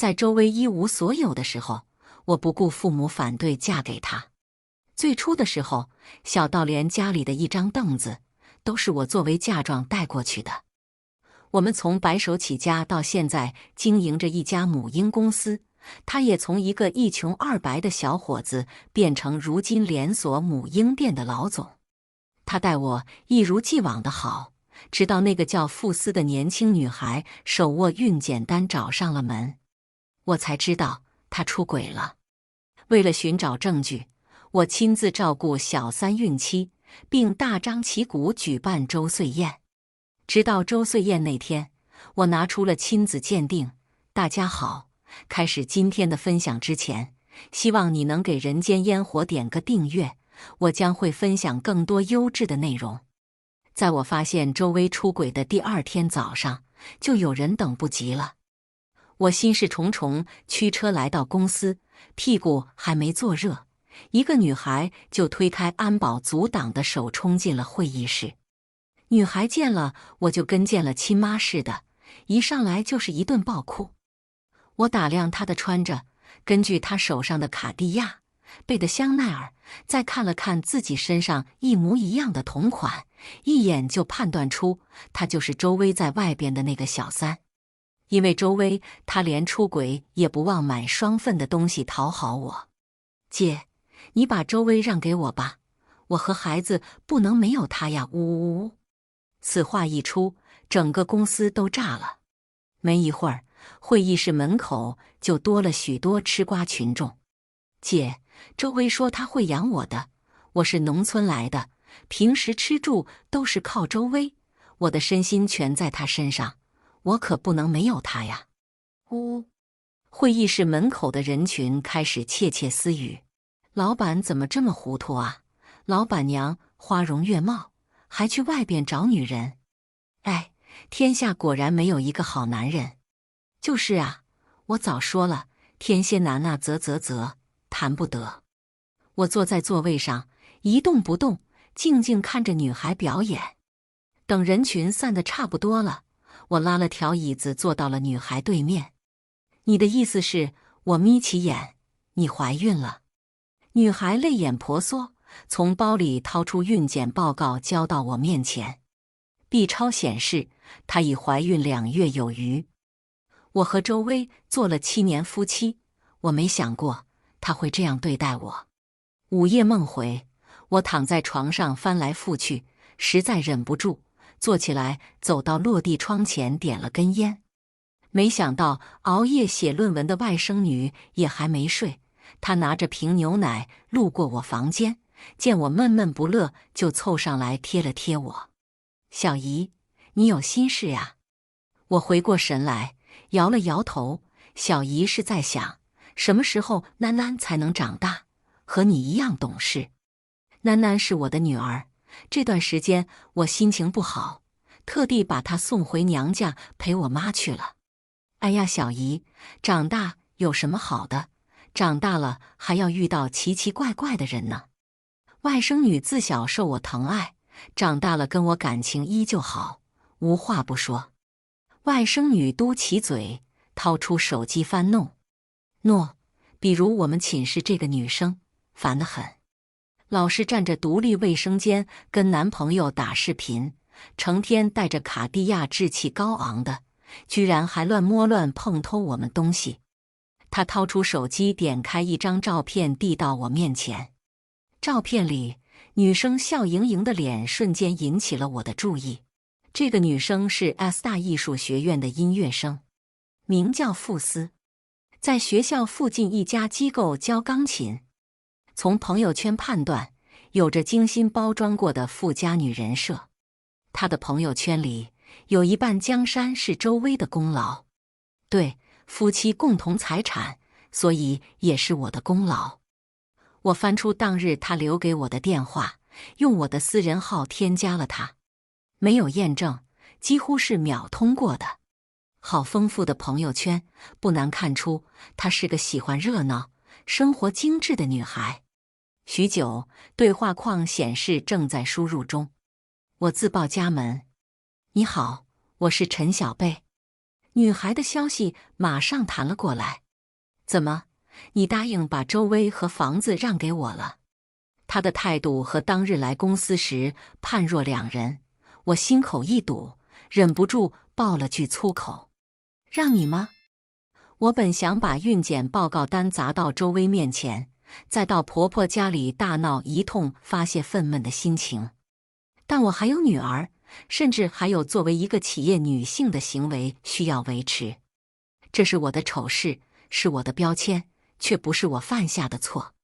在周薇一无所有的时候，我不顾父母反对嫁给他。最初的时候，小到连家里的一张凳子都是我作为嫁妆带过去的。我们从白手起家到现在经营着一家母婴公司，他也从一个一穷二白的小伙子变成如今连锁母婴店的老总。他待我一如既往的好，直到那个叫傅斯的年轻女孩手握孕检单找上了门，我才知道她出轨了。为了寻找证据，我亲自照顾小三孕期，并大张旗鼓举办周岁宴。直到周岁宴那天，我拿出了亲子鉴定。大家好，开始今天的分享之前，希望你能给人间烟火点个订阅，我将会分享更多优质的内容。在我发现周薇出轨的第二天早上，就有人等不及了。我心事重重，驱车来到公司，屁股还没坐热，一个女孩就推开安保阻挡的手冲进了会议室。女孩见了我就跟见了亲妈似的，一上来就是一顿暴哭。我打量她的穿着，根据她手上的卡地亚、背的香奈儿，再看了看自己身上一模一样的同款，一眼就判断出她就是周薇在外边的那个小三。因为周薇她连出轨也不忘买双份的东西讨好我。姐，你把周薇让给我吧，我和孩子不能没有她呀！呜呜呜！此话一出，整个公司都炸了。没一会儿，会议室门口就多了许多吃瓜群众。姐，周薇说她会养我的，我是农村来的，平时吃住都是靠周薇，我的身心全在她身上，我可不能没有她呀！呜！会议室门口的人群开始窃窃私语：老板怎么这么糊涂啊？老板娘花容月貌，还去外边找女人。哎，天下果然没有一个好男人。就是啊，我早说了，天蝎男啊，啧，谈不得。我坐在座位上一动不动，静静看着女孩表演。等人群散得差不多了，我拉了条椅子坐到了女孩对面。你的意思是，我眯起眼，你怀孕了？女孩泪眼婆娑，从包里掏出孕检报告交到我面前。B 超显示，她已怀孕2月有余。我和周薇做了7年夫妻，我没想过她会这样对待我。午夜梦回，我躺在床上翻来覆去，实在忍不住，坐起来走到落地窗前点了根烟。没想到熬夜写论文的外甥女也还没睡，她拿着瓶牛奶路过我房间，见我闷闷不乐，就凑上来贴了贴我。小姨，你有心事呀？我回过神来，摇了摇头。小姨是在想，什么时候囡囡才能长大，和你一样懂事。囡囡是我的女儿，这段时间我心情不好，特地把她送回娘家陪我妈去了。哎呀，小姨，长大有什么好的？长大了还要遇到奇奇怪怪的人呢。外甥女自小受我疼爱，长大了跟我感情依旧好，无话不说。外甥女嘟起嘴，掏出手机翻弄。喏，比如我们寝室这个女生，烦得很，老是占着独立卫生间跟男朋友打视频，成天带着卡地亚志气高昂的，居然还乱摸乱碰偷我们东西。她掏出手机，点开一张照片递到我面前。照片里女生笑盈盈的脸瞬间引起了我的注意。这个女生是 S 大艺术学院的音乐生，名叫傅斯，在学校附近一家机构教钢琴。从朋友圈判断，有着精心包装过的富家女人设。她的朋友圈里有一半江山是周薇的功劳。对，夫妻共同财产，所以也是我的功劳。我翻出当日她留给我的电话，用我的私人号添加了她。没有验证，几乎是秒通过的。好丰富的朋友圈，不难看出她是个喜欢热闹、生活精致的女孩。许久，对话框显示正在输入中。我自报家门：你好，我是陈小贝。女孩的消息马上弹了过来。怎么，你答应把周薇和房子让给我了？她的态度和当日来公司时判若两人，我心口一堵，忍不住爆了句粗口：让你吗？我本想把孕检报告单砸到周薇面前，再到婆婆家里大闹一通，发泄愤懑的心情。但我还有女儿，甚至还有作为一个企业女性的行为需要维持。这是我的丑事，是我的标签，却不是我犯下的错。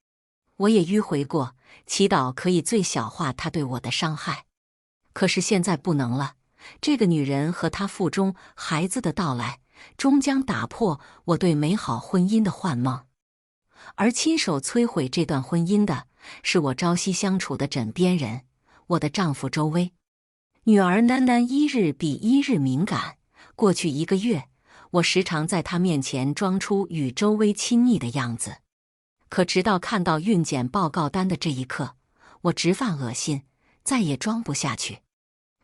我也迂回过，祈祷可以最小化她对我的伤害。可是现在不能了，这个女人和她腹中孩子的到来，终将打破我对美好婚姻的幻梦。而亲手摧毁这段婚姻的，是我朝夕相处的枕边人，我的丈夫周薇。女儿囡囡一日比一日敏感，过去1个月，我时常在她面前装出与周薇亲昵的样子。可直到看到孕检报告单的这一刻，我直犯恶心，再也装不下去。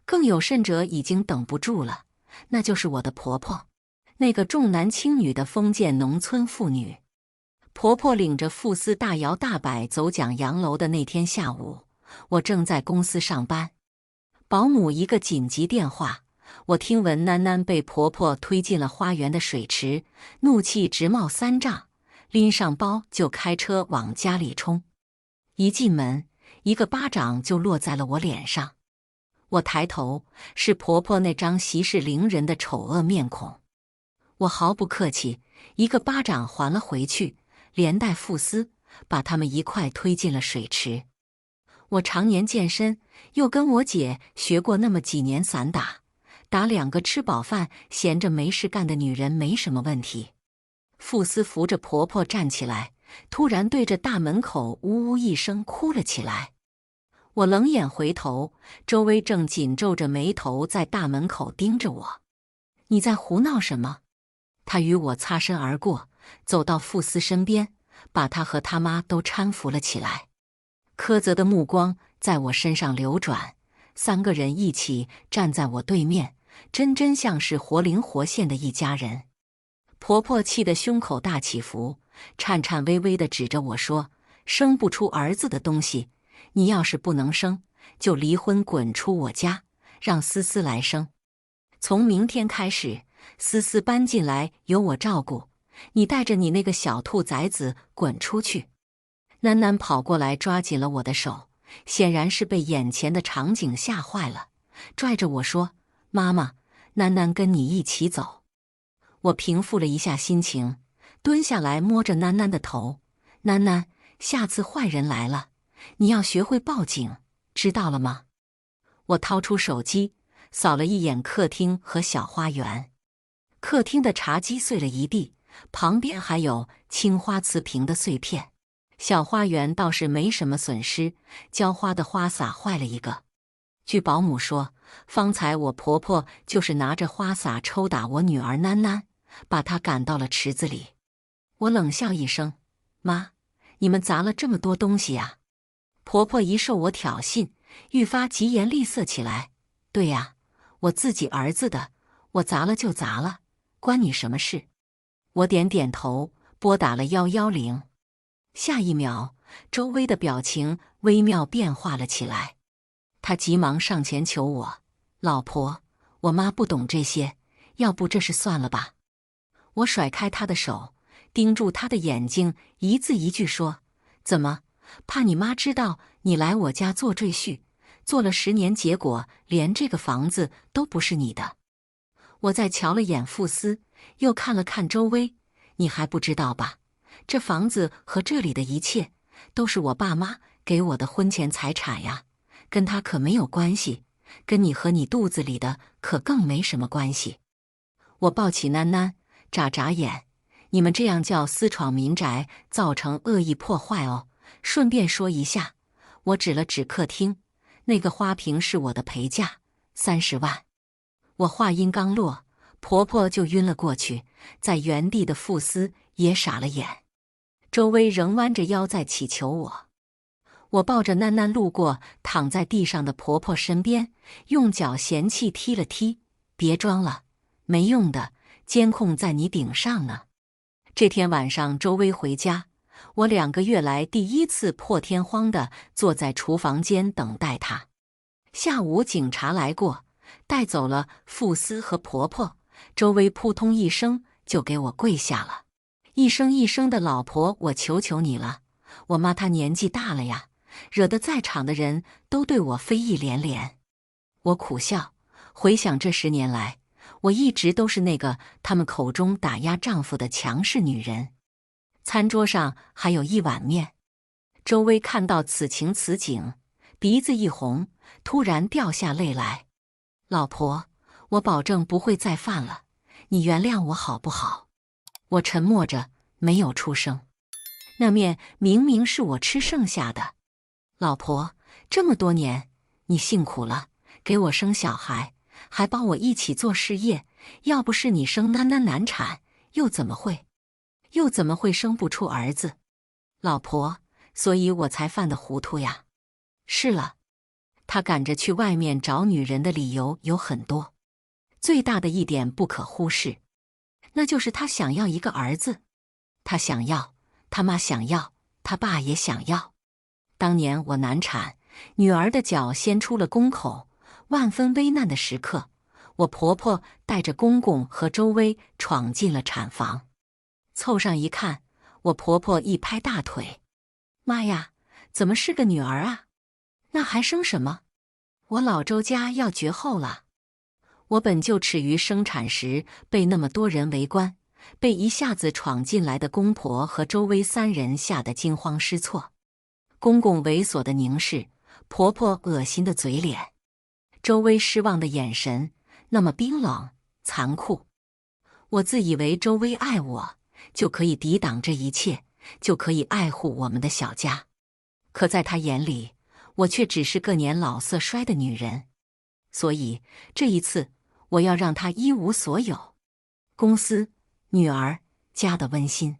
更有甚者，已经等不住了，那就是我的婆婆，那个重男轻女的封建农村妇女。婆婆领着傅斯大摇大摆走讲洋楼的那天下午，我正在公司上班。保姆一个紧急电话，我听闻囡囡被婆婆推进了花园的水池，怒气直冒3丈，拎上包就开车往家里冲。一进门，一个巴掌就落在了我脸上。我抬头，是婆婆那张息事凌人的丑恶面孔。我毫不客气，一个巴掌还了回去，连带傅斯把他们一块推进了水池。我常年健身，又跟我姐学过那么几年散打，打2个吃饱饭闲着没事干的女人没什么问题。傅斯扶着婆婆站起来，突然对着大门口呜呜一声哭了起来。我冷眼回头，周薇正紧皱着眉头在大门口盯着我。你在胡闹什么？她与我擦身而过，走到傅斯身边，把他和他妈都搀扶了起来。苛责的目光在我身上流转，3个人一起站在我对面，真像是活灵活现的一家人。婆婆气得胸口大起伏，颤颤巍巍地指着我说：生不出儿子的东西，你要是不能生，就离婚滚出我家，让思思来生。从明天开始，思思搬进来由我照顾，你带着你那个小兔崽子滚出去。囡囡跑过来抓紧了我的手，显然是被眼前的场景吓坏了，拽着我说：妈妈，囡囡跟你一起走。我平复了一下心情，蹲下来摸着囡囡的头：囡囡，下次坏人来了，你要学会报警，知道了吗？我掏出手机，扫了一眼客厅和小花园。客厅的茶几碎了一地，旁边还有青花瓷瓶的碎片。小花园倒是没什么损失，浇花的花洒坏了一个。据保姆说，方才我婆婆就是拿着花洒抽打我女儿囡囡，把她赶到了池子里。我冷笑一声：妈，你们砸了这么多东西呀？婆婆一受我挑衅，愈发疾言厉色起来：对呀，我自己儿子的，我砸了就砸了，关你什么事？我点点头，拨打了110。下一秒，周薇的表情微妙变化了起来。她急忙上前求我：老婆，我妈不懂这些，要不这事算了吧。我甩开她的手，盯住她的眼睛，一字一句说：怎么，怕你妈知道你来我家做赘婿，做了10年，结果连这个房子都不是你的？我再瞧了眼傅斯，又看了看周薇：你还不知道吧？这房子和这里的一切，都是我爸妈给我的婚前财产呀，跟他可没有关系，跟你和你肚子里的可更没什么关系。我抱起囡囡，眨眨眼：你们这样叫私闯民宅，造成恶意破坏哦。顺便说一下，我指了指客厅，那个花瓶是我的陪嫁，30万。我话音刚落，婆婆就晕了过去，在原地的傅斯也傻了眼。周薇仍弯着腰在祈求我。我抱着囡囡路过躺在地上的婆婆身边，用脚嫌弃踢了踢：别装了，没用的，监控在你顶上呢。这天晚上，周薇回家，我2个月来第一次破天荒地坐在厨房间等待她。下午警察来过，带走了傅斯和婆婆。周薇扑通一声就给我跪下了，一声一声的老婆，我求求你了。我妈她年纪大了呀，惹得在场的人都对我非议连连。我苦笑，回想这10年来，我一直都是那个他们口中打压丈夫的强势女人。餐桌上还有1碗面。周薇看到此情此景，鼻子一红，突然掉下泪来。老婆，我保证不会再犯了，你原谅我好不好？我沉默着，没有出声。那面明明是我吃剩下的。老婆，这么多年，你辛苦了，给我生小孩，还帮我一起做事业。要不是你生难产，又怎么会生不出儿子？老婆，所以我才犯的糊涂呀。是了，他赶着去外面找女人的理由有很多，最大的一点不可忽视，那就是他想要一个儿子。他想要，他妈想要，他爸也想要。当年我难产，女儿的脚先出了宫口，万分危难的时刻，我婆婆带着公公和周薇闯进了产房。凑上一看，我婆婆一拍大腿：“妈呀，怎么是个女儿啊？那还生什么？我老周家要绝后了！”我本就耻于生产时被那么多人围观，被一下子闯进来的公婆和周薇3人吓得惊慌失措。公公猥琐的凝视，婆婆恶心的嘴脸，周薇失望的眼神，那么冰冷残酷。我自以为周薇爱我，就可以抵挡这一切，就可以爱护我们的小家。可在她眼里，我却只是个年老色衰的女人。所以这一次，我要让她一无所有。公司、女儿、家的温馨，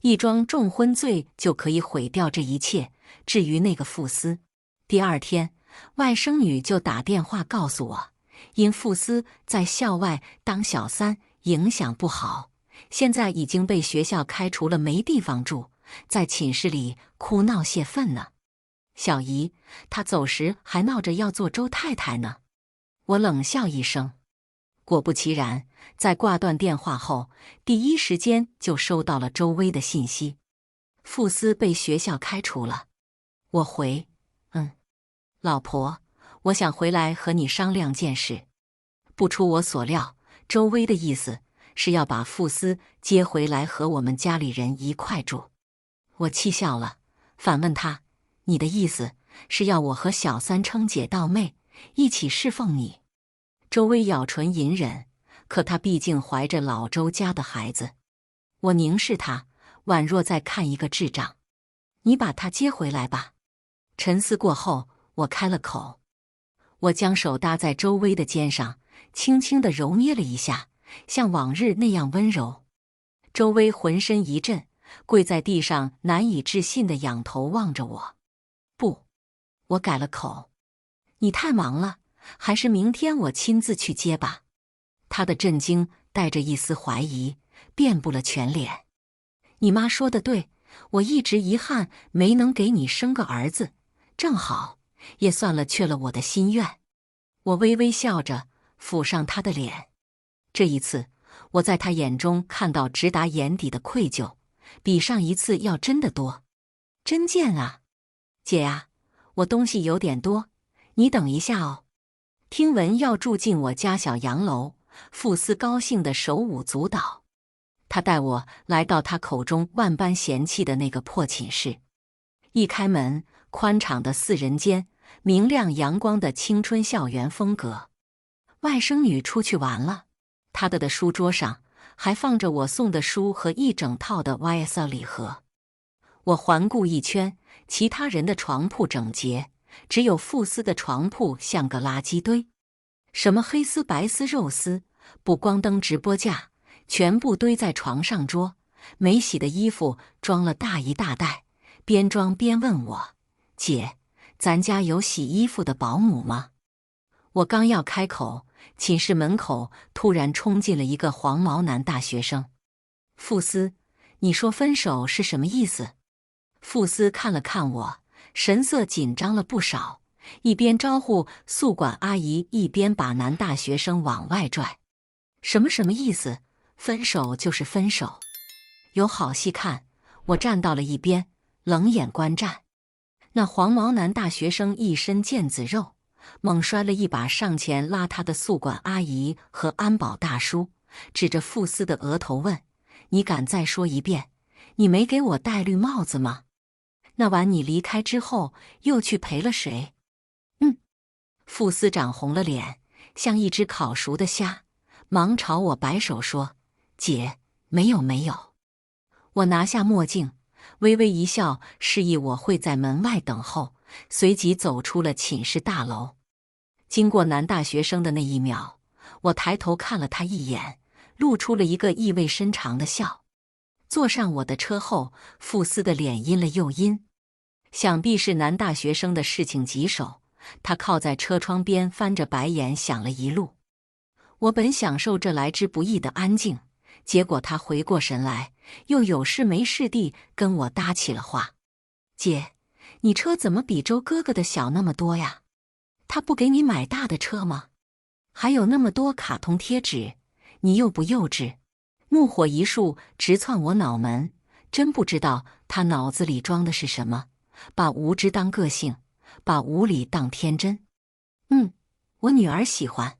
一桩重婚罪就可以毁掉这一切。至于那个傅斯，第2天，外甥女就打电话告诉我，因傅斯在校外当小三，影响不好，现在已经被学校开除了，没地方住，在寝室里哭闹泄愤呢。小姨，她走时还闹着要做周太太呢。我冷笑一声。果不其然，在挂断电话后，第一时间就收到了周薇的信息：傅斯被学校开除了。我回：老婆，我想回来和你商量件事。不出我所料，周薇的意思是要把傅斯接回来和我们家里人一块住。我气笑了，反问他：你的意思是要我和小三称姐道妹，一起侍奉你？周薇咬唇隐忍，可她毕竟怀着老周家的孩子。我凝视她，宛若在看一个智障。你把他接回来吧。沉思过后，我开了口。我将手搭在周薇的肩上，轻轻地揉捏了一下，像往日那样温柔。周薇浑身一震，跪在地上，难以置信地仰头望着我。不，我改了口。你太忙了，还是明天我亲自去接吧。她的震惊带着一丝怀疑，遍布了全脸。你妈说的对，我一直遗憾没能给你生个儿子，正好也算了却了我的心愿。我微微笑着抚上她的脸。这一次，我在她眼中看到直达眼底的愧疚，比上一次要真的多。真贱啊！姐呀，我东西有点多，你等一下哦。听闻要住进我家小洋楼，傅斯高兴得手舞足蹈。他带我来到他口中万般嫌弃的那个破寝室。一开门，宽敞的4人间，明亮阳光的青春校园风格。外甥女出去玩了，她的书桌上还放着我送的书和一整套的 YSL 礼盒。我环顾一圈，其他人的床铺整洁，只有傅斯的床铺像个垃圾堆。什么黑丝、白丝、肉丝，补光灯、直播架，全部堆在床上桌。没洗的衣服装了大一大袋，边装边问我：姐，咱家有洗衣服的保姆吗？我刚要开口，寝室门口突然冲进了一个黄毛男大学生。傅斯，你说分手是什么意思？傅斯看了看我，神色紧张了不少，一边招呼宿管阿姨，一边把男大学生往外拽。什么意思？分手就是分手。有好戏看，我站到了一边，冷眼观战。那黄毛男大学生一身腱子肉，猛摔了一把上前拉他的宿管阿姨和安保大叔，指着傅斯的额头问：“你敢再说一遍？你没给我戴绿帽子吗？那晚你离开之后，又去陪了谁？”傅斯长红了脸，像一只烤熟的虾，忙朝我摆手说：“姐，没有。”我拿下墨镜，微微一笑，示意我会在门外等候，随即走出了寝室大楼。经过男大学生的那一秒，我抬头看了他一眼，露出了一个意味深长的笑。坐上我的车后，傅斯的脸阴了又阴，想必是男大学生的事情棘手，他靠在车窗边翻着白眼想了一路。我本享受这来之不易的安静，结果他回过神来，又有事没事地跟我搭起了话：“姐，你车怎么比周哥哥的小那么多呀？他不给你买大的车吗？还有那么多卡通贴纸，你幼不幼稚？”怒火一束，直窜我脑门，真不知道他脑子里装的是什么，把无知当个性，把无理当天真。我女儿喜欢。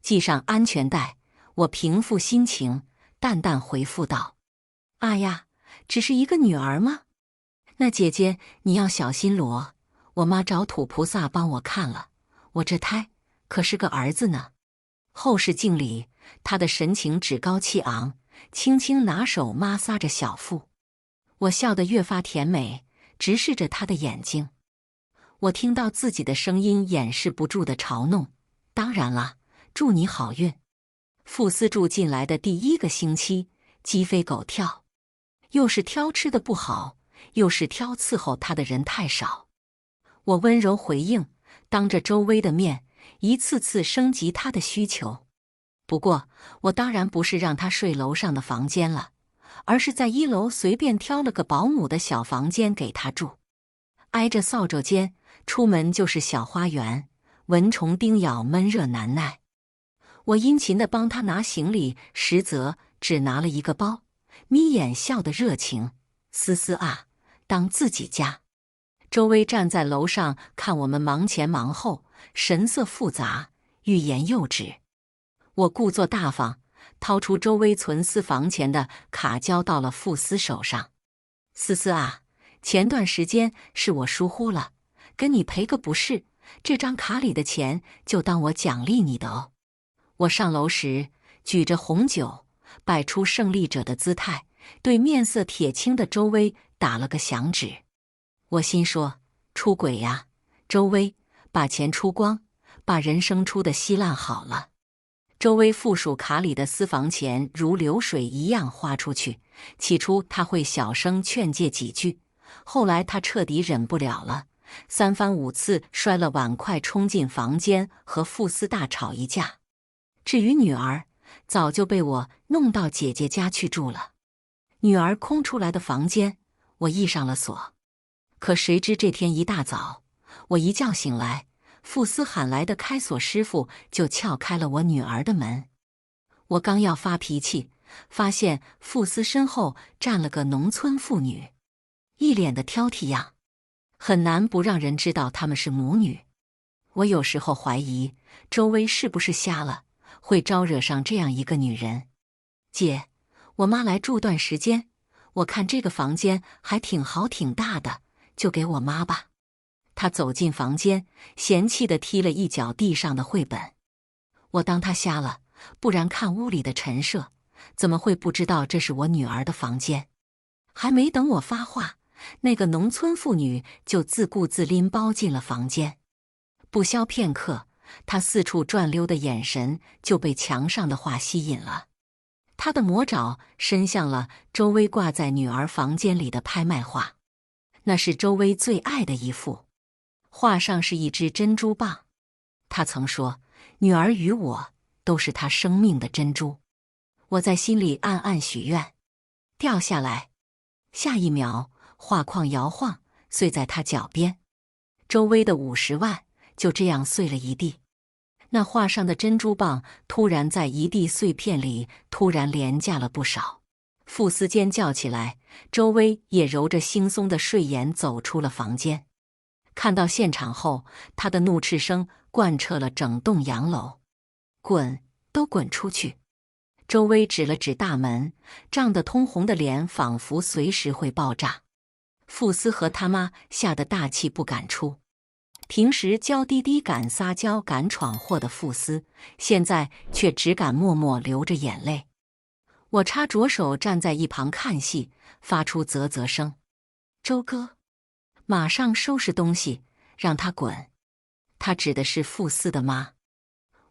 系上安全带，我平复心情，淡淡回复道：“啊呀，只是一个女儿吗？那姐姐你要小心罗，我妈找土菩萨帮我看了，我这胎可是个儿子呢。”后视镜里，她的神情趾高气昂，轻轻拿手摩挲着小腹。我笑得越发甜美，直视着她的眼睛。我听到自己的声音掩饰不住的嘲弄：“当然了，祝你好运。”傅斯住进来的第1个星期，鸡飞狗跳，又是挑吃的不好，又是挑伺候他的人太少。我温柔回应，当着周薇的面，一次次升级他的需求。不过，我当然不是让他睡楼上的房间了，而是在1楼随便挑了个保姆的小房间给他住，挨着扫帚间，出门就是小花园，蚊虫叮咬，闷热难耐。我殷勤地帮他拿行李，实则只拿了一个包，眯眼笑得热情：“思思啊，当自己家。”周薇站在楼上看我们忙前忙后，神色复杂，欲言又止。我故作大方，掏出周薇存私房钱的卡交到了傅斯手上：“思思啊，前段时间是我疏忽了，跟你赔个不是，这张卡里的钱就当我奖励你的哦。”我上楼时举着红酒，摆出胜利者的姿态，对面色铁青的周薇打了个响指。我心说：出轨呀，周薇，把钱出光，把人生出的稀烂好了。周薇附属卡里的私房钱如流水一样花出去，起初他会小声劝诫几句，后来他彻底忍不了了，3番5次摔了碗筷，冲进房间和傅斯大吵一架。至于女儿，早就被我弄到姐姐家去住了。女儿空出来的房间，我依上了锁。可谁知这天一大早，我一觉醒来，傅斯喊来的开锁师傅就撬开了我女儿的门。我刚要发脾气，发现傅斯身后站了个农村妇女，一脸的挑剔样，很难不让人知道她们是母女。我有时候怀疑周薇是不是瞎了，会招惹上这样一个女人。姐，我妈来住段时间，我看这个房间还挺好挺大的，就给我妈吧。她走进房间，嫌弃地踢了一脚地上的绘本。我当她瞎了，不然看屋里的陈设，怎么会不知道这是我女儿的房间？还没等我发话，那个农村妇女就自顾自拎包进了房间。不消片刻，他四处转溜的眼神就被墙上的画吸引了。他的魔爪伸向了周薇挂在女儿房间里的拍卖画，那是周薇最爱的一幅。画上是一只珍珠蚌。他曾说，女儿与我都是她生命的珍珠。我在心里暗暗许愿，掉下来。下一秒，画框摇晃，碎在他脚边。周薇的50万就这样碎了一地。那画上的珍珠蚌突然在一地碎片里突然廉价了不少。傅斯尖叫起来，周薇也揉着惺忪的睡眼走出了房间。看到现场后，他的怒斥声贯彻了整栋洋楼：“滚，都滚出去！”周薇指了指大门，涨得通红的脸仿佛随时会爆炸。傅斯和他妈吓得大气不敢出。平时娇滴滴、敢撒娇、敢闯祸的傅斯，现在却只敢默默流着眼泪。我插着手站在一旁看戏，发出啧啧声。周哥，马上收拾东西，让他滚。他指的是傅斯的妈。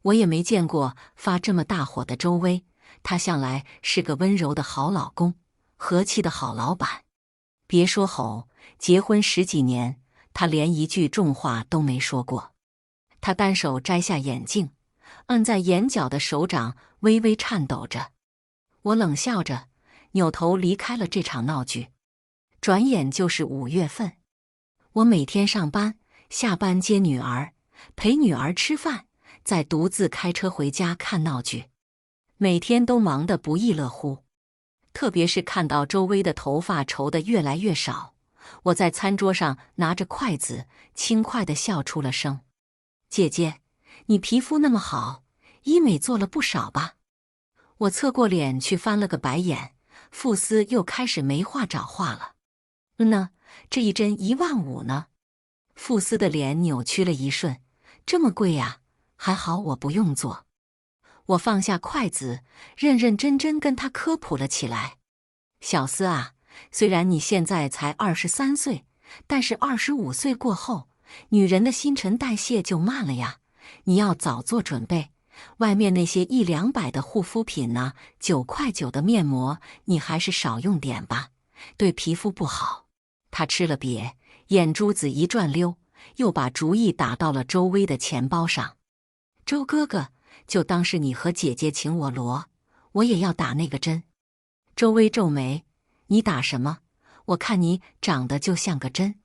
我也没见过发这么大火的周薇，他向来是个温柔的好老公，和气的好老板。别说吼，结婚10几年，他连一句重话都没说过。他单手摘下眼镜，摁在眼角的手掌微微颤抖着。我冷笑着，扭头离开了这场闹剧。转眼就是5月份，我每天上班、下班接女儿，陪女儿吃饭，再独自开车回家看闹剧，每天都忙得不亦乐乎。特别是看到周薇的头发愁得越来越少，我在餐桌上拿着筷子，轻快地笑出了声。姐姐，你皮肤那么好，医美做了不少吧？我侧过脸去翻了个白眼，傅斯又开始没话找话了。呢，这一针15000呢。傅斯的脸扭曲了一瞬，这么贵呀？还好我不用做。我放下筷子，认认真真跟他科普了起来。小斯啊，虽然你现在才23岁，但是25岁过后，女人的新陈代谢就慢了呀，你要早做准备。外面那些100-200的护肤品呢，9块9的面膜，你还是少用点吧，对皮肤不好。他吃了瘪，眼珠子一转溜，又把主意打到了周薇的钱包上。周哥哥，就当是你和姐姐请我罗，我也要打那个针。周薇皱眉，你打什么？我看你长得就像个针。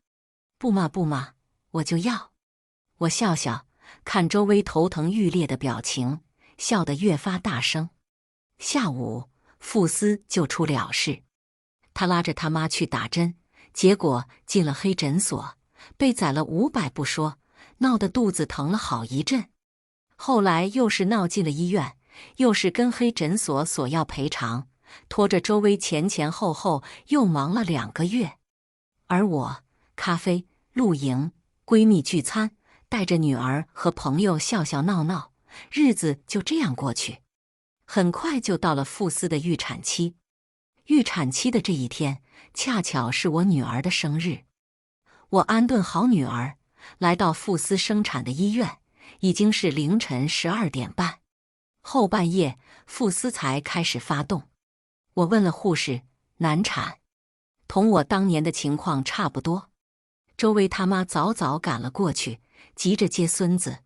不嘛不嘛，我就要。我笑笑，看周薇头疼欲裂的表情，笑得越发大声。下午，傅斯就出了事，他拉着他妈去打针，结果进了黑诊所，被宰了500不说，闹得肚子疼了好一阵。后来又是闹进了医院，又是跟黑诊所索要赔偿，拖着周薇前前后后又忙了2个月。而我，咖啡、露营、闺蜜聚餐，带着女儿和朋友笑笑闹闹，日子就这样过去。很快就到了傅斯的预产期。预产期的这一天，恰巧是我女儿的生日。我安顿好女儿，来到傅斯生产的医院，已经是凌晨12点半。后半夜，傅斯才开始发动。我问了护士，难产，同我当年的情况差不多。周薇他妈早早赶了过去，急着接孙子。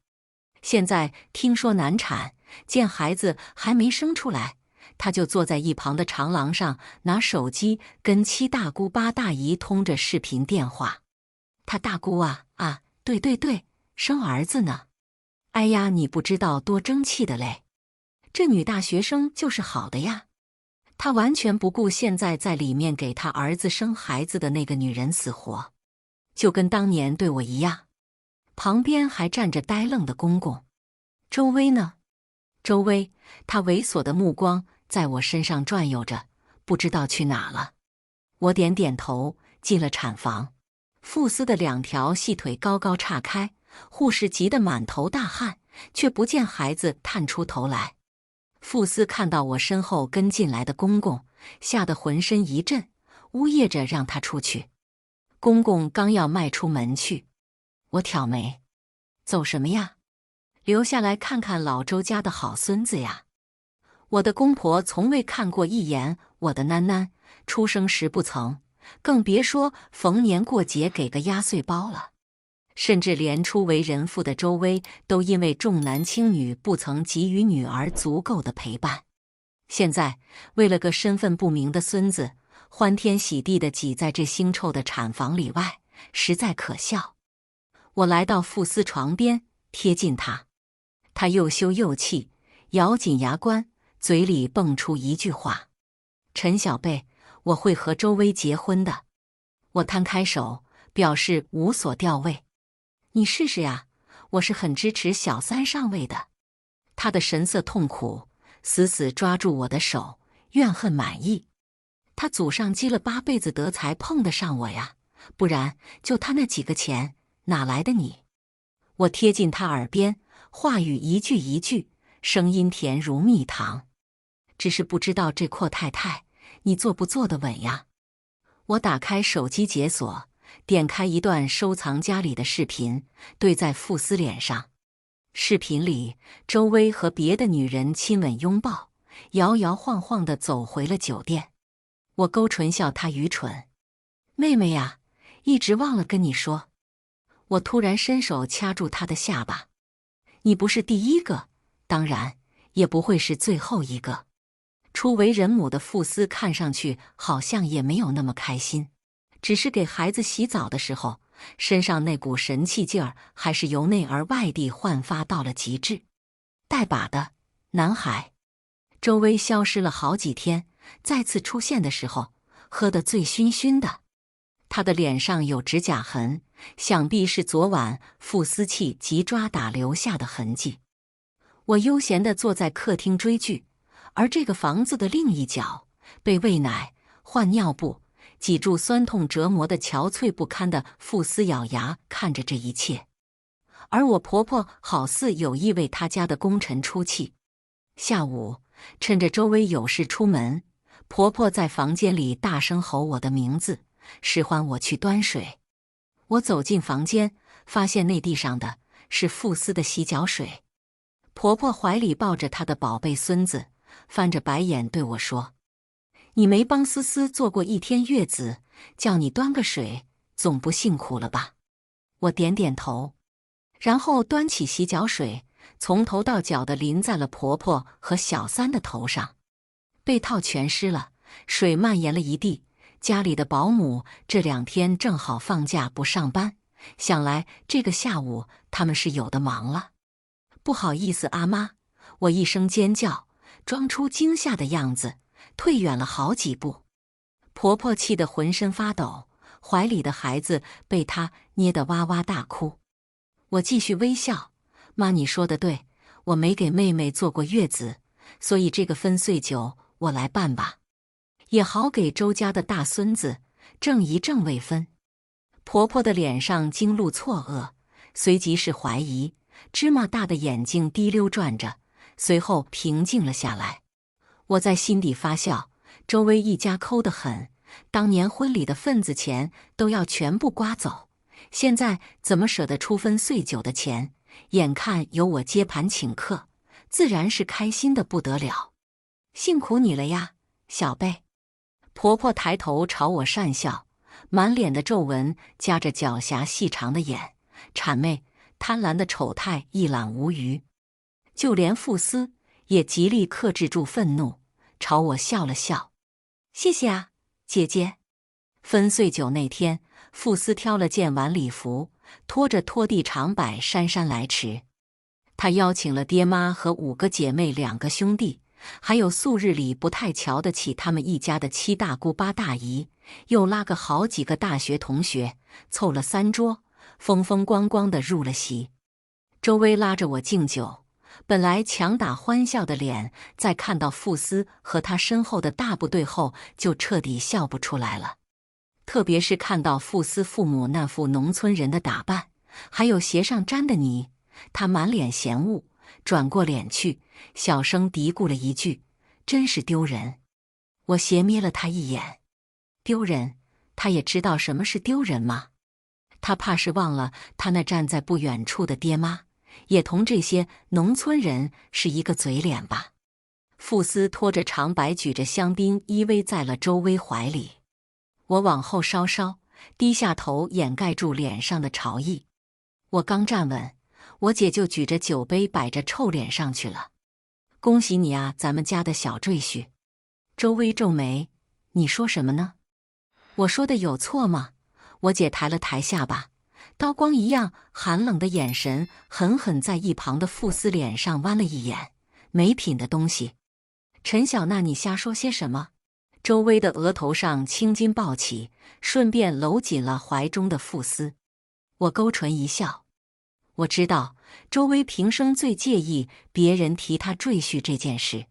现在听说难产，见孩子还没生出来，他就坐在一旁的长廊上，拿手机跟7大姑8大姨通着视频电话。他大姑啊，对，生儿子呢。哎呀，你不知道多争气的嘞，这女大学生就是好的呀。他完全不顾现在在里面给他儿子生孩子的那个女人死活，就跟当年对我一样。旁边还站着呆愣的公公。周薇呢？周薇，他猥琐的目光在我身上转悠着，不知道去哪了。我点点头，进了产房。傅斯的2条细腿高高岔开，护士急得满头大汗，却不见孩子探出头来。傅斯看到我身后跟进来的公公，吓得浑身一震，呜咽着让他出去。公公刚要迈出门去，我挑眉，走什么呀？留下来看看老周家的好孙子呀！我的公婆从未看过一眼我的囡囡，出生时不曾，更别说逢年过节给个压岁包了。甚至连初为人父的周薇都因为重男轻女不曾给予女儿足够的陪伴。现在为了个身份不明的孙子，欢天喜地地挤在这腥臭的产房里外，实在可笑。我来到傅斯床边，贴近他，他又羞又气，咬紧牙关，嘴里蹦出一句话：“陈小贝，我会和周薇结婚的。”我摊开手，表示无所调位。你试试呀，我是很支持小三上位的。他的神色痛苦，死死抓住我的手，怨恨满溢。他祖上积了8辈子德才碰得上我呀，不然就他那几个钱哪来的你？我贴近他耳边，话语一句一句，声音甜如蜜糖。只是不知道这阔太太，你坐不坐得稳呀？我打开手机解锁，点开一段收藏夹里的视频，对在傅斯脸上。视频里，周薇和别的女人亲吻拥抱，摇摇晃晃地走回了酒店。我勾唇笑她愚蠢。妹妹呀，一直忘了跟你说。我突然伸手掐住她的下巴。你不是第一个，当然也不会是最后一个。初为人母的傅斯看上去好像也没有那么开心，只是给孩子洗澡的时候，身上那股神气劲儿还是由内而外地焕发到了极致。带把的男孩。周薇消失了好几天，再次出现的时候，喝得醉醺醺的。他的脸上有指甲痕，想必是昨晚傅斯气急抓打留下的痕迹。我悠闲地坐在客厅追剧，而这个房子的另一角，被喂奶、换尿布、挤住酸痛折磨的憔悴不堪的傅斯咬牙看着这一切。而我婆婆好似有意为她家的功臣出气。下午，趁着周薇有事出门，婆婆在房间里大声吼我的名字，使唤我去端水。我走进房间，发现那地上的是傅斯的洗脚水。婆婆怀里抱着她的宝贝孙子，翻着白眼对我说：“你没帮思思坐过1天月子，叫你端个水，总不辛苦了吧？”我点点头，然后端起洗脚水，从头到脚的淋在了婆婆和小三的头上，被套全湿了，水蔓延了一地。家里的保姆这2天正好放假不上班，想来这个下午他们是有的忙了。不好意思，阿妈，我一声尖叫，装出惊吓的样子，退远了好几步。婆婆气得浑身发抖，怀里的孩子被她捏得哇哇大哭。我继续微笑，妈，你说的对，我没给妹妹坐过月子，所以这个分岁酒我来办吧，也好给周家的大孙子正一正位分。婆婆的脸上惊露错愕，随即是怀疑，芝麻大的眼睛滴溜转着，随后平静了下来。我在心底发笑，周薇一家抠得很，当年婚礼的份子钱都要全部刮走，现在怎么舍得出分岁酒的钱？眼看由我接盘请客，自然是开心的不得了。辛苦你了呀，小贝。婆婆抬头朝我讪笑，满脸的皱纹夹着狡黠细长的眼，谄媚贪婪的丑态一览无余。就连傅斯也极力克制住愤怒，朝我笑了笑：“谢谢啊，姐姐。”分岁酒那天，傅斯挑了件晚礼服，拖着拖地长摆姗姗来迟。他邀请了爹妈和5个姐妹2个兄弟，还有素日里不太瞧得起他们一家的7大姑8大姨，又拉个好几个大学同学，凑了3桌，风风光光地入了席。周薇拉着我敬酒，本来强打欢笑的脸，在看到傅斯和他身后的大部队后，就彻底笑不出来了。特别是看到傅斯父母那副农村人的打扮，还有鞋上沾的泥，他满脸嫌恶，转过脸去，小声嘀咕了一句：“真是丢人。”我斜瞥了他一眼，丢人？他也知道什么是丢人吗？他怕是忘了他那站在不远处的爹妈，也同这些农村人是一个嘴脸吧。傅斯拖着长白，举着香槟，依偎在了周薇怀里。我往后稍稍，低下头掩盖住脸上的潮意。我刚站稳，我姐就举着酒杯摆着臭脸上去了。恭喜你啊，咱们家的小赘婿。周薇皱眉，你说什么呢？我说的有错吗？我姐抬了抬下巴，刀光一样寒冷的眼神狠狠在一旁的傅斯脸上剜了一眼。没品的东西！陈小娜，你瞎说些什么？周薇的额头上青筋暴起，顺便搂紧了怀中的傅斯。我勾唇一笑，我知道周薇平生最介意别人提她赘婿这件事。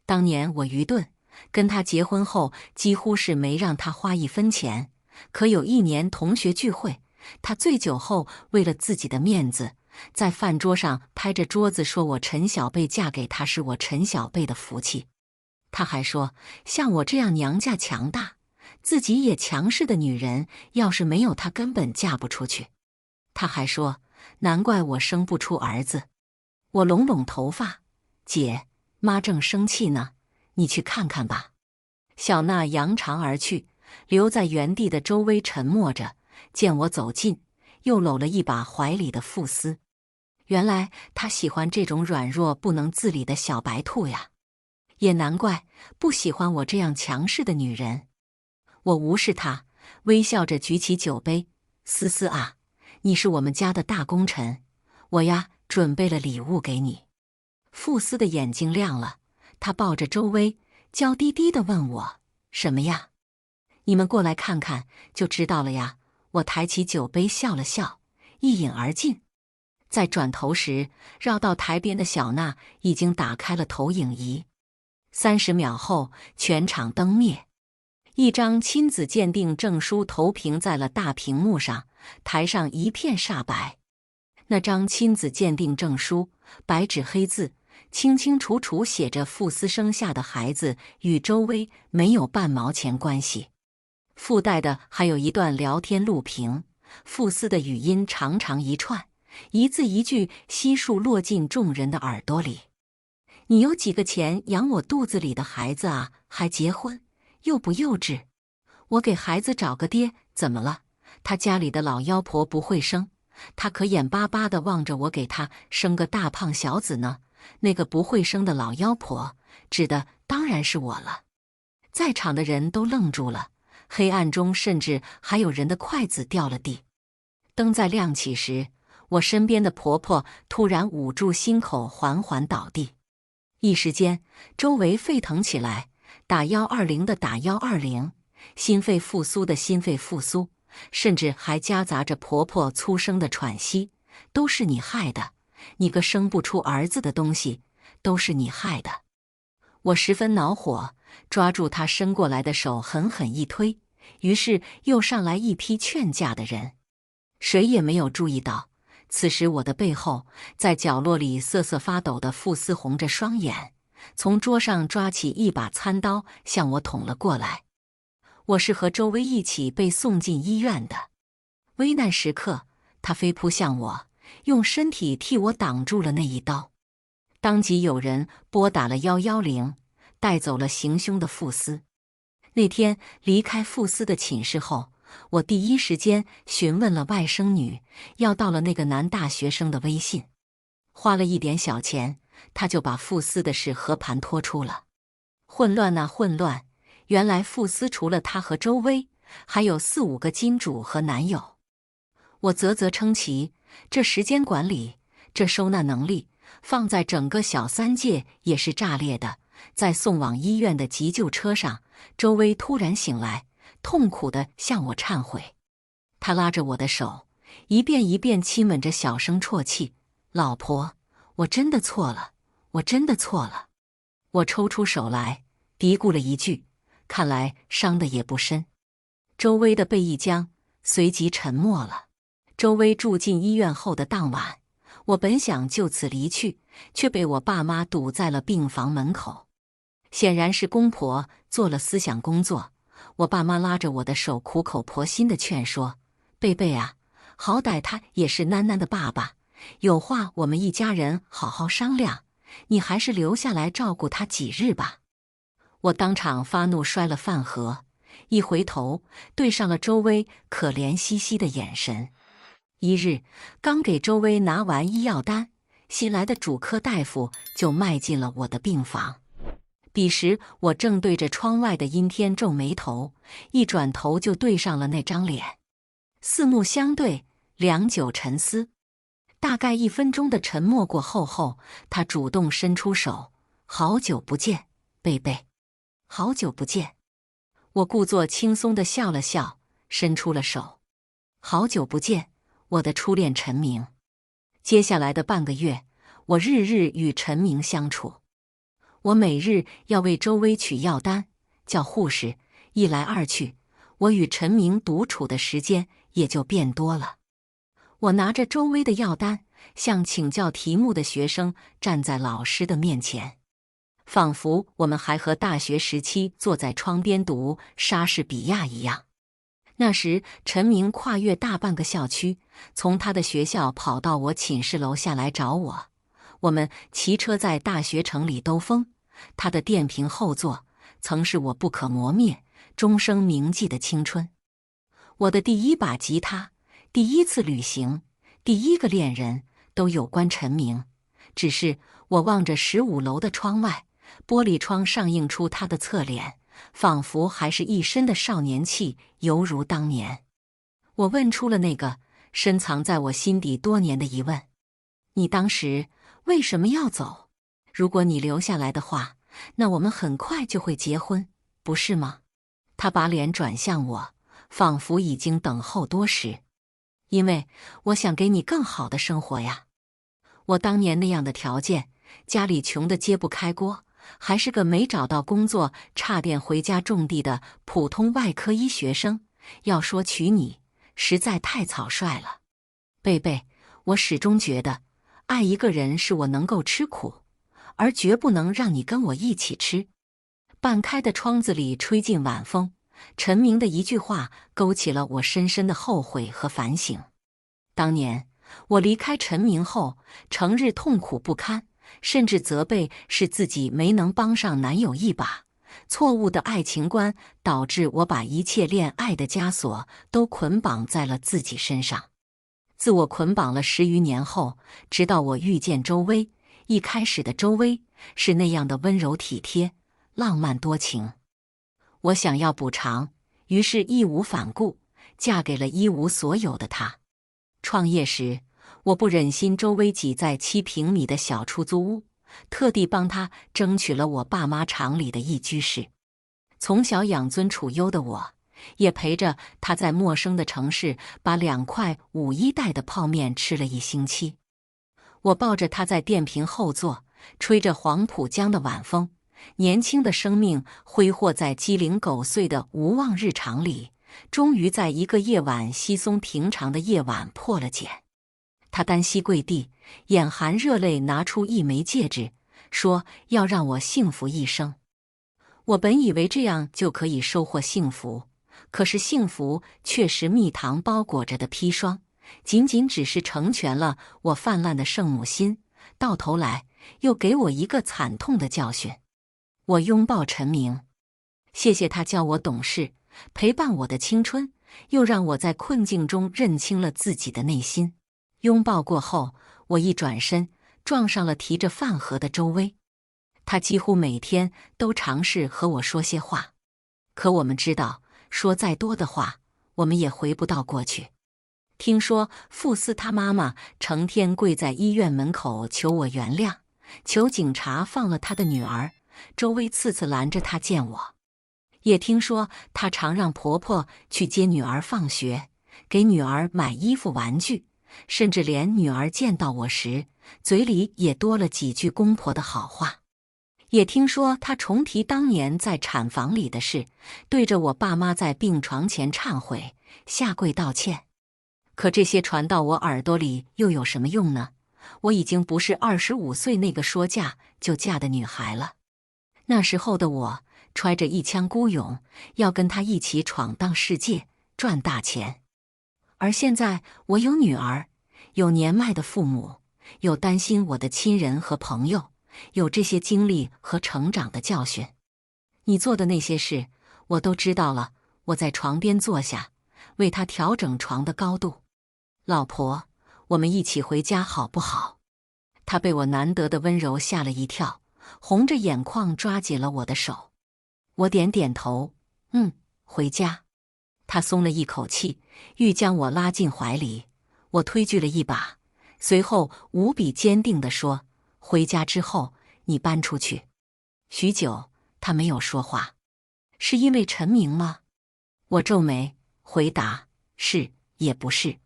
当年我愚钝，跟他结婚后几乎是没让他花一分钱。可有一年同学聚会，他醉酒后为了自己的面子，在饭桌上拍着桌子说我陈小贝嫁给他是我陈小贝的福气。他还说像我这样娘家强大，自己也强势的女人，要是没有他根本嫁不出去。他还说难怪我生不出儿子。我拢拢头发，姐，妈正生气呢，你去看看吧。小娜扬长而去，留在原地的周薇沉默着，见我走近，又搂了一把怀里的傅斯。原来他喜欢这种软弱不能自理的小白兔呀，也难怪不喜欢我这样强势的女人。我无视他，微笑着举起酒杯，思思啊，你是我们家的大功臣，我呀准备了礼物给你。傅斯的眼睛亮了，他抱着周薇，娇滴滴地问我，什么呀？你们过来看看就知道了呀。我抬起酒杯笑了笑，一饮而尽。在转头时，绕到台边的小娜已经打开了投影仪。30秒后，全场灯灭，一张亲子鉴定证书投屏在了大屏幕上，台上一片煞白。那张亲子鉴定证书，白纸黑字，清清楚楚写着傅斯生下的孩子与周薇没有半毛钱关系。附带的还有一段聊天录屏，傅斯的语音长长一串，一字一句悉数落进众人的耳朵里。你有几个钱养我肚子里的孩子啊？还结婚，幼不幼稚？我给孩子找个爹，怎么了？他家里的老妖婆不会生，他可眼巴巴地望着我给他生个大胖小子呢。那个不会生的老妖婆，指的当然是我了。在场的人都愣住了，黑暗中甚至还有人的筷子掉了地。灯在亮起时，我身边的婆婆突然捂住心口，缓缓倒地。一时间，周围沸腾起来，打120的打120，心肺复苏的心肺复苏，甚至还夹杂着婆婆粗声的喘息。都是你害的，你个生不出儿子的东西，都是你害的。我十分恼火，抓住她伸过来的手狠狠一推，于是又上来一批劝架的人。谁也没有注意到，此时我的背后，在角落里瑟瑟发抖的傅斯红着双眼，从桌上抓起一把餐刀向我捅了过来。我是和周薇一起被送进医院的。危难时刻，他飞扑向我，用身体替我挡住了那一刀。当即有人拨打了110，带走了行凶的傅斯。那天离开傅斯的寝室后，我第一时间询问了外甥女，要到了那个男大学生的微信。花了一点小钱，他就把傅斯的事和盘托出了。混乱啊混乱！原来傅斯除了他和周薇，还有4、5个金主和男友。我啧啧称奇，这时间管理，这收纳能力，放在整个小三界也是炸裂的。在送往医院的急救车上，周薇突然醒来，痛苦地向我忏悔。她拉着我的手，一遍一遍亲吻着，小声啜泣：“老婆，我真的错了，我真的错了。”我抽出手来，嘀咕了一句：“看来伤得也不深。”周薇的背一僵，随即沉默了。周薇住进医院后的当晚，我本想就此离去，却被我爸妈堵在了病房门口。显然是公婆做了思想工作，我爸妈拉着我的手，苦口婆心地劝说：“贝贝啊，好歹他也是囡囡的爸爸，有话我们一家人好好商量，你还是留下来照顾他几日吧。”我当场发怒，摔了饭盒，一回头对上了周薇可怜兮兮的眼神。一日，刚给周薇拿完医药单，新来的主科大夫就迈进了我的病房。彼时我正对着窗外的阴天皱眉头，一转头就对上了那张脸，四目相对，良久沉思。大概1分钟的沉默过后，他主动伸出手：“好久不见，贝贝，好久不见。”我故作轻松地笑了笑，伸出了手：“好久不见，我的初恋陈明。”接下来的半个月，我日日与陈明相处。我每日要为周薇取药单，叫护士，一来二去，我与陈明独处的时间也就变多了。我拿着周薇的药单，像请教题目的学生站在老师的面前，仿佛我们还和大学时期坐在窗边读莎士比亚一样。那时，陈明跨越大半个校区，从他的学校跑到我寝室楼下来找我。我们骑车在大学城里兜风，他的电瓶后座曾是我不可磨灭、终生铭记的青春。我的第一把吉他、第一次旅行、第一个恋人，都有关陈明。只是我望着15楼的窗外，玻璃窗上映出他的侧脸，仿佛还是一身的少年气，犹如当年。我问出了那个深藏在我心底多年的疑问：你当时为什么要走？如果你留下来的话，那我们很快就会结婚，不是吗？他把脸转向我，仿佛已经等候多时。因为我想给你更好的生活呀。我当年那样的条件，家里穷得揭不开锅，还是个没找到工作、差点回家种地的普通外科医学生，要说娶你，实在太草率了。贝贝，我始终觉得，爱一个人是我能够吃苦，而绝不能让你跟我一起吃。半开的窗子里吹进晚风，陈明的一句话勾起了我深深的后悔和反省。当年我离开陈明后，成日痛苦不堪，甚至责备是自己没能帮上男友一把。错误的爱情观导致我把一切恋爱的枷锁都捆绑在了自己身上。自我捆绑了10余年后，直到我遇见周薇，一开始的周薇是那样的温柔体贴、浪漫多情。我想要补偿，于是义无反顾，嫁给了一无所有的他。创业时，我不忍心周薇挤在7平米的小出租屋，特地帮他争取了我爸妈厂里的一居室。从小养尊处优的我，也陪着他在陌生的城市把2块51袋的泡面吃了1星期。我抱着他在电瓶后座，吹着黄浦江的晚风，年轻的生命挥霍在鸡零狗碎的无望日常里，终于在一个夜晚稀松平常的夜晚破了茧。他单膝跪地，眼含热泪拿出一枚戒指，说要让我幸福一生。我本以为这样就可以收获幸福，可是幸福却是蜜糖包裹着的砒霜，仅仅只是成全了我泛滥的圣母心，到头来又给我一个惨痛的教训。我拥抱陈明，谢谢他教我懂事，陪伴我的青春，又让我在困境中认清了自己的内心。拥抱过后，我一转身撞上了提着饭盒的周薇。他几乎每天都尝试和我说些话，可我们知道，说再多的话，我们也回不到过去。听说傅斯他妈妈成天跪在医院门口求我原谅，求警察放了他的女儿。周薇次次拦着他见我。也听说他常让婆婆去接女儿放学，给女儿买衣服玩具，甚至连女儿见到我时，嘴里也多了几句公婆的好话。也听说他重提当年在产房里的事，对着我爸妈在病床前忏悔，下跪道歉。可这些传到我耳朵里又有什么用呢？我已经不是25岁那个说嫁就嫁的女孩了。那时候的我揣着一腔孤勇，要跟他一起闯荡世界，赚大钱。而现在我有女儿，有年迈的父母，有担心我的亲人和朋友，有这些经历和成长的教训。你做的那些事，我都知道了。我在床边坐下，为他调整床的高度。老婆，我们一起回家好不好？”他被我难得的温柔吓了一跳，红着眼眶抓紧了我的手。我点点头，回家。他松了一口气，欲将我拉进怀里，我推拒了一把，随后无比坚定地说：“回家之后，你搬出去。”许久，他没有说话。是因为陈明吗？我皱眉回答：“是也不是。”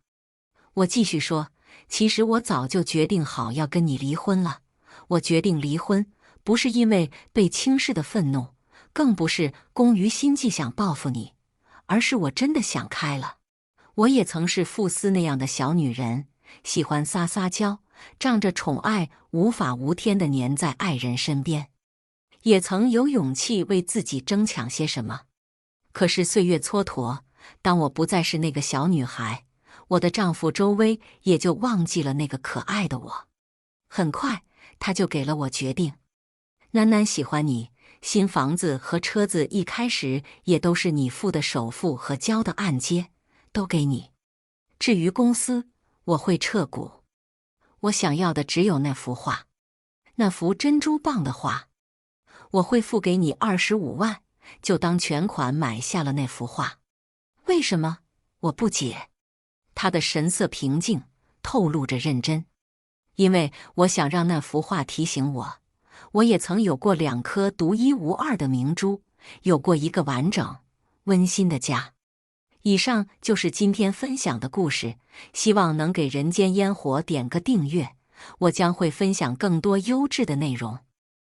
我继续说：“其实我早就决定好要跟你离婚了。我决定离婚，不是因为被轻视的愤怒，更不是攻于心计想报复你，而是我真的想开了。我也曾是傅斯那样的小女人，喜欢撒撒娇，仗着宠爱无法无天地黏在爱人身边，也曾有勇气为自己争抢些什么。可是岁月蹉跎，当我不再是那个小女孩，我的丈夫周薇也就忘记了那个可爱的我。很快，他就给了我决定：楠楠喜欢你，新房子和车子一开始也都是你付的首付和交的按揭，都给你。至于公司，我会撤股。我想要的只有那幅画，那幅珍珠蚌的画。我会付给你25万，就当全款买下了那幅画。为什么？我不解。他的神色平静，透露着认真。因为我想让那幅画提醒我，我也曾有过2颗独一无二的明珠，有过一个完整、温馨的家。以上就是今天分享的故事，希望能给人间烟火点个订阅，我将会分享更多优质的内容。